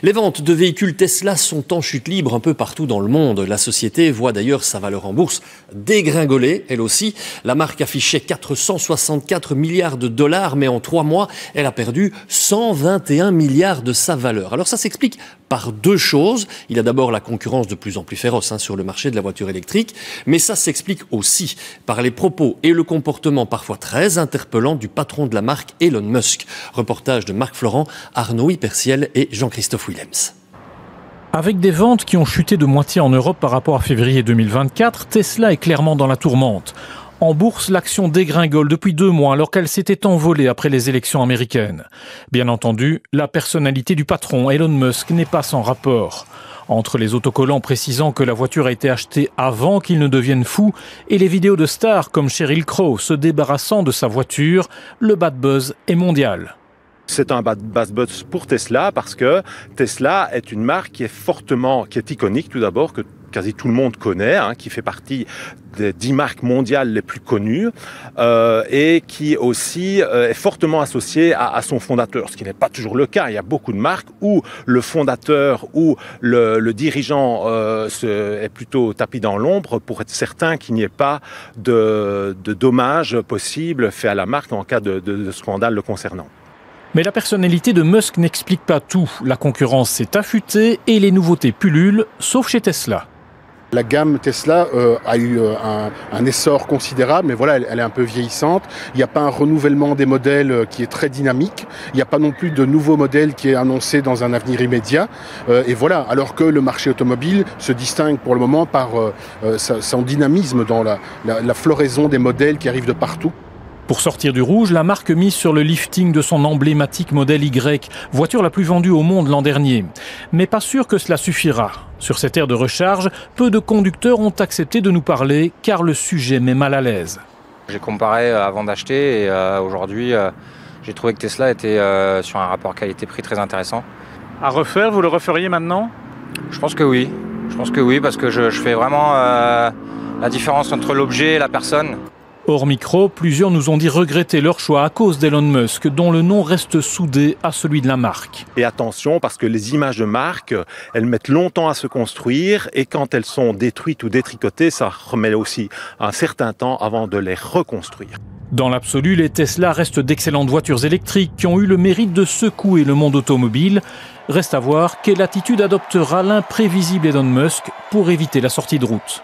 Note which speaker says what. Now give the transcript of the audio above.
Speaker 1: Les ventes de véhicules Tesla sont en chute libre un peu partout dans le monde. La société voit d'ailleurs sa valeur en bourse dégringoler, elle aussi. La marque affichait 464 milliards de dollars, mais en 3 mois, elle a perdu 121 milliards de sa valeur. Alors ça s'explique par 2 choses. Il y a d'abord la concurrence de plus en plus féroce sur le marché de la voiture électrique, mais ça s'explique aussi par les propos et le comportement parfois très interpellant du patron de la marque, Elon Musk. Reportage de Marc Florent, Arnaud Hyperciel et Jean-Christophe Willems.
Speaker 2: Avec des ventes qui ont chuté de moitié en Europe par rapport à février 2024, Tesla est clairement dans la tourmente. En bourse, l'action dégringole depuis 2 mois alors qu'elle s'était envolée après les élections américaines. Bien entendu, la personnalité du patron, Elon Musk, n'est pas sans rapport. Entre les autocollants précisant que la voiture a été achetée avant qu'il ne devienne fou et les vidéos de stars comme Sheryl Crow se débarrassant de sa voiture, le bad buzz est mondial.
Speaker 3: C'est un bad buzz pour Tesla parce que Tesla est une marque qui est iconique tout d'abord, que quasi tout le monde connaît, qui fait partie des 10 marques mondiales les plus connues et qui aussi est fortement associée à son fondateur, ce qui n'est pas toujours le cas. Il y a beaucoup de marques où le fondateur ou le dirigeant est plutôt tapis dans l'ombre pour être certain qu'il n'y ait pas de dommages possibles faits à la marque en cas de scandale le concernant.
Speaker 2: Mais la personnalité de Musk n'explique pas tout. La concurrence s'est affûtée et les nouveautés pullulent, sauf chez Tesla.
Speaker 4: La gamme Tesla a eu un essor considérable, mais voilà, elle est un peu vieillissante. Il n'y a pas un renouvellement des modèles qui est très dynamique. Il n'y a pas non plus de nouveaux modèles qui est annoncé dans un avenir immédiat. Et voilà, alors que le marché automobile se distingue pour le moment par son dynamisme dans la floraison des modèles qui arrivent de partout.
Speaker 2: Pour sortir du rouge, la marque mise sur le lifting de son emblématique modèle Y, voiture la plus vendue au monde l'an dernier. Mais pas sûr que cela suffira. Sur cette aire de recharge, peu de conducteurs ont accepté de nous parler car le sujet met mal à l'aise.
Speaker 5: J'ai comparé avant d'acheter et aujourd'hui, j'ai trouvé que Tesla était sur un rapport qualité-prix très intéressant.
Speaker 2: À refaire, vous le referiez maintenant ?
Speaker 5: Je pense que oui. Parce que je fais vraiment la différence entre l'objet et la personne.
Speaker 2: Hors micro, plusieurs nous ont dit regretter leur choix à cause d'Elon Musk, dont le nom reste soudé à celui de la marque.
Speaker 3: Et attention, parce que les images de marque, elles mettent longtemps à se construire et quand elles sont détruites ou détricotées, ça remet aussi un certain temps avant de les reconstruire.
Speaker 2: Dans l'absolu, les Tesla restent d'excellentes voitures électriques qui ont eu le mérite de secouer le monde automobile. Reste à voir quelle attitude adoptera l'imprévisible Elon Musk pour éviter la sortie de route.